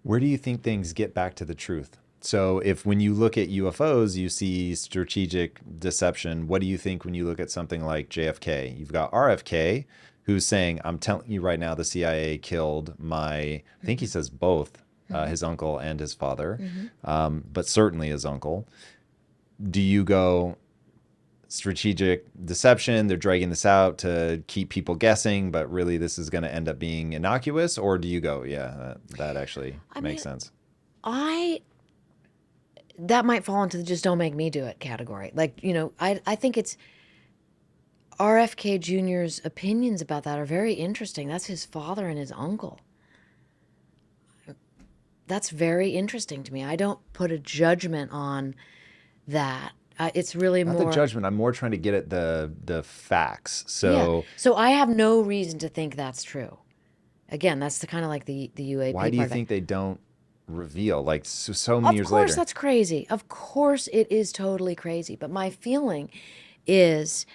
Where do you think things get back to the truth? So if when you look at UFOs, you see strategic deception, what do you think when you look at something like JFK? You've got RFK who's saying, I'm telling you right now, the CIA killed I think he says both, his uncle and his father, but certainly his uncle. Do you go strategic deception? They're dragging this out to keep people guessing, but really this is going to end up being innocuous? Or do you go, yeah, that actually I makes mean, sense? I that might fall into the just don't make me do it category. Like, I think it's RFK Jr.'s opinions about that are very interesting. That's his father and his uncle. That's very interesting to me. I don't put a judgment on that. It's really Not the more, judgment. I'm more trying to get at the facts. yeah. So So I have no reason to think that's true. Again, that's the kind of like the why UAP do you part of it. think they don't reveal like so many Of years course, later? that's crazy. Of course, it is totally crazy. But my feeling is,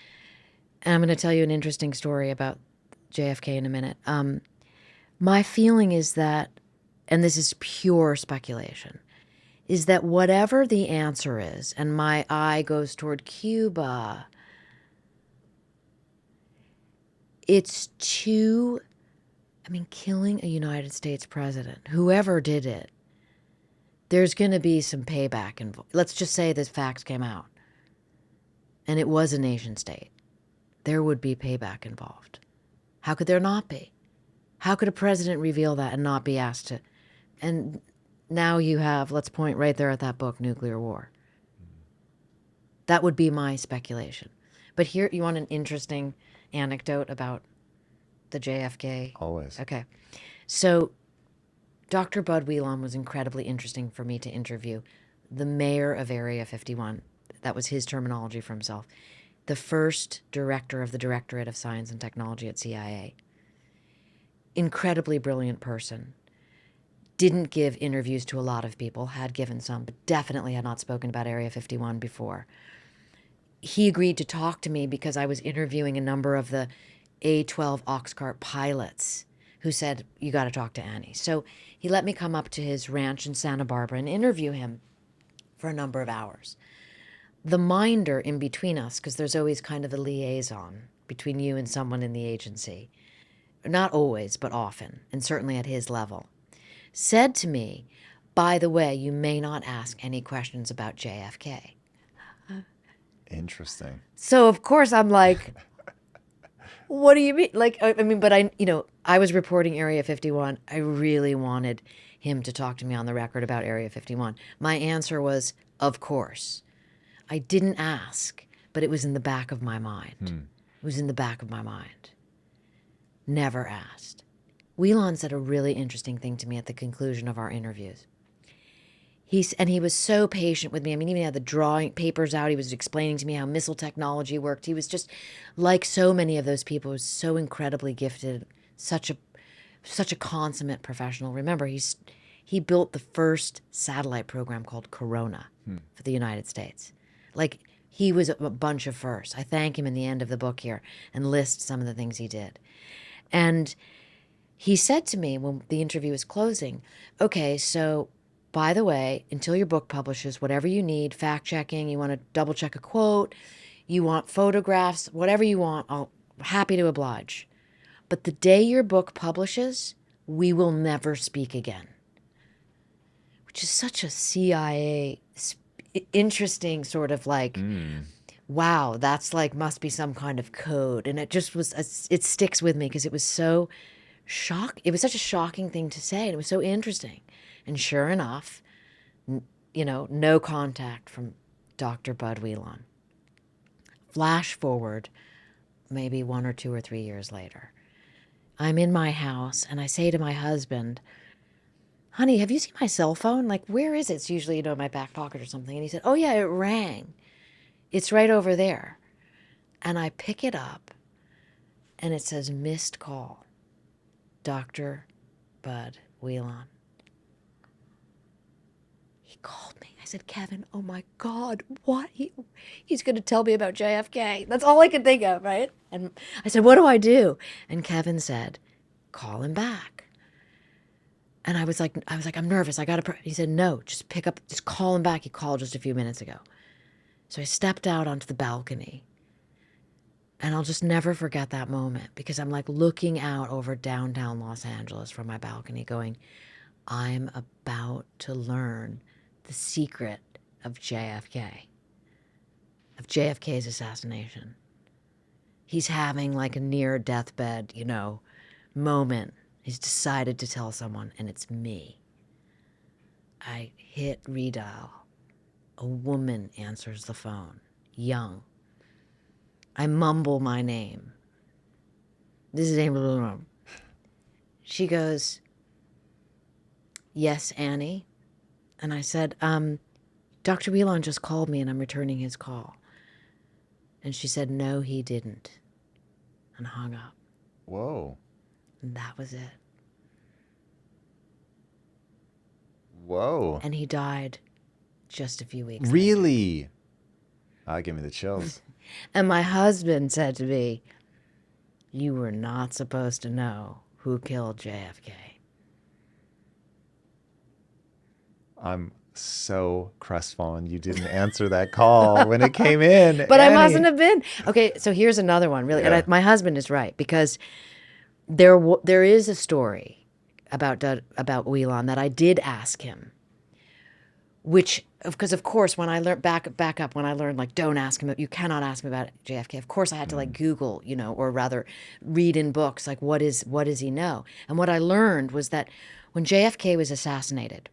and I'm going to tell you an interesting story about JFK in a minute. My feeling is that, and this is pure speculation, is that whatever the answer is, and my eye goes toward Cuba, it's too, I mean, killing a United States president, whoever did it, there's going to be some payback involved. Let's just say the facts came out and it was a nation state. There would be payback involved. How could there not be? How could a president reveal that and not be asked to? And now you have, let's point right there at that book, Nuclear War. That would be my speculation. But here, you want an interesting anecdote about the JFK? Always. Okay. So Dr. Bud Whelan was incredibly interesting for me to interview. The mayor of Area 51, that was his terminology for himself. The first director of the Directorate of Science and Technology at CIA. Incredibly brilliant person. Didn't give interviews to a lot of people, had given some, but definitely had not spoken about Area 51 before. He agreed to talk to me because I was interviewing a number of the A-12 Oxcart pilots who said, you got to talk to Annie. So he let me come up to his ranch in Santa Barbara and interview him for a number of hours. The minder in between us, because there's always kind of a liaison between you and someone in the agency, not always, but often, and certainly at his level, said to me, by the way, you may not ask any questions about JFK. Interesting. So, of course, I'm like, what do you mean? Like, I mean, but I was reporting Area 51. I really wanted him to talk to me on the record about Area 51. My answer was, of course. I didn't ask, but it was in the back of my mind. It was in the back of my mind. Never asked. Whelan said a really interesting thing to me at the conclusion of our interviews. He was so patient with me. I mean, even he had the drawing papers out. He was explaining to me how missile technology worked. He was just like so many of those people, was so incredibly gifted, such a consummate professional. Remember, he built the first satellite program called Corona for the United States. Like, he was a bunch of firsts. I thank him in the end of the book here and list some of the things he did. And he said to me when the interview was closing, okay, so by the way, until your book publishes, whatever you need, fact checking, you want to double check a quote, you want photographs, whatever you want, I'm happy to oblige. But the day your book publishes, we will never speak again. Which is such a CIA interesting sort of like, wow, that's like, must be some kind of code. And it just was, it sticks with me because it was so it was such a shocking thing to say. And it was so interesting. And sure enough, no contact from Dr. Bud Whelan. Flash forward, maybe 1 or 2 or 3 years later. I'm in my house and I say to my husband, honey, have you seen my cell phone? Like, where is it? It's usually, in my back pocket or something. And he said, oh yeah, it rang. It's right over there. And I pick it up and it says missed call. Dr. Bud Whelan. He called me. I said, Kevin, oh my God, what? He's going to tell me about JFK. That's all I could think of, right? And I said, what do I do? And Kevin said, call him back. And I was like, I'm nervous. I got to, he said, no, just pick up, just call him back. He called just a few minutes ago. So I stepped out onto the balcony, and I'll just never forget that moment, because I'm like looking out over downtown Los Angeles from my balcony going, I'm about to learn the secret of JFK, of JFK's assassination. He's having like a near deathbed, moment. He's decided to tell someone, and it's me. I hit redial. A woman answers the phone, young. I mumble my name. This is Amy. She goes, yes, Annie. And I said, Dr. Whelan just called me and I'm returning his call. And she said, no, he didn't. And hung up. Whoa. And that was it. Whoa. And he died just a few weeks later. Really? Give me the chills. And my husband said to me, you were not supposed to know who killed JFK. I'm so crestfallen you didn't answer that call when it came in. But Annie. I mustn't have been. Okay, so here's another one, really. Yeah. And my husband is right, because there is a story about Whelan that I did ask him, which, because of course, when I learned back up, when I learned, like, don't ask him, you cannot ask him about JFK. Of course, I had to like Google, or rather read in books, like, what does he know? And what I learned was that when JFK was assassinated,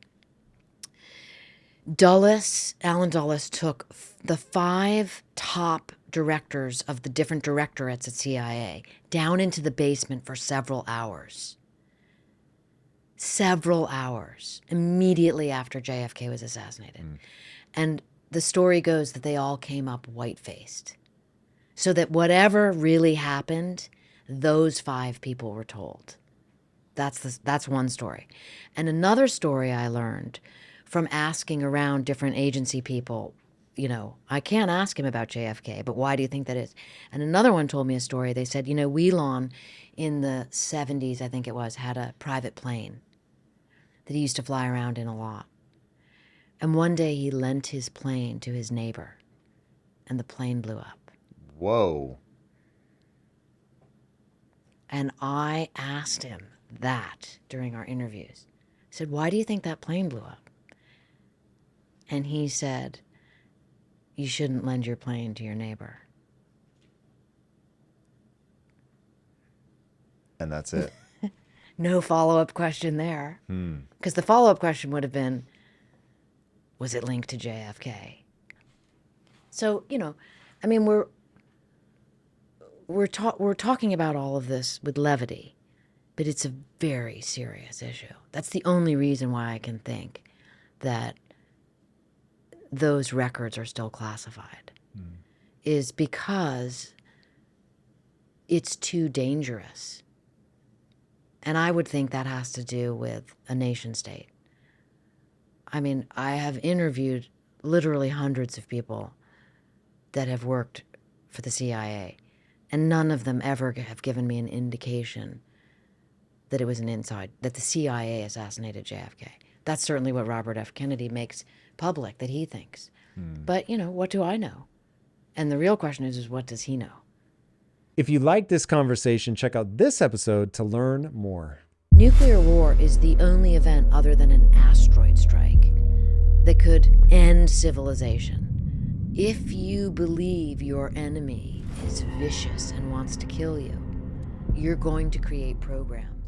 Alan Dulles took the 5 top directors of the different directorates at CIA down into the basement for several hours immediately after JFK was assassinated. And the story goes that they all came up white-faced, so that whatever really happened, those 5 people were told. That's one story. And another story I learned from asking around different agency people, I can't ask him about JFK, but why do you think that is? And another one told me a story. They said, Whelan in the 70s, I think it was, had a private plane that he used to fly around in a lot. And one day he lent his plane to his neighbor, and the plane blew up. Whoa. And I asked him that during our interviews. I said, why do you think that plane blew up? And he said, you shouldn't lend your plane to your neighbor. And that's it. No follow-up question there. Because the follow-up question would have been, was it linked to JFK? So, we're talking about all of this with levity, but it's a very serious issue. That's the only reason why I can think that those records are still classified, is because it's too dangerous. And I would think that has to do with a nation state. I mean, I have interviewed literally hundreds of people that have worked for the CIA, and none of them ever have given me an indication that it was that the CIA assassinated JFK. That's certainly what Robert F. Kennedy makes public, that he thinks. But, what do I know? And the real question is what does he know? If you like this conversation, check out this episode to learn more. Nuclear war is the only event other than an asteroid strike that could end civilization. If you believe your enemy is vicious and wants to kill you, you're going to create programs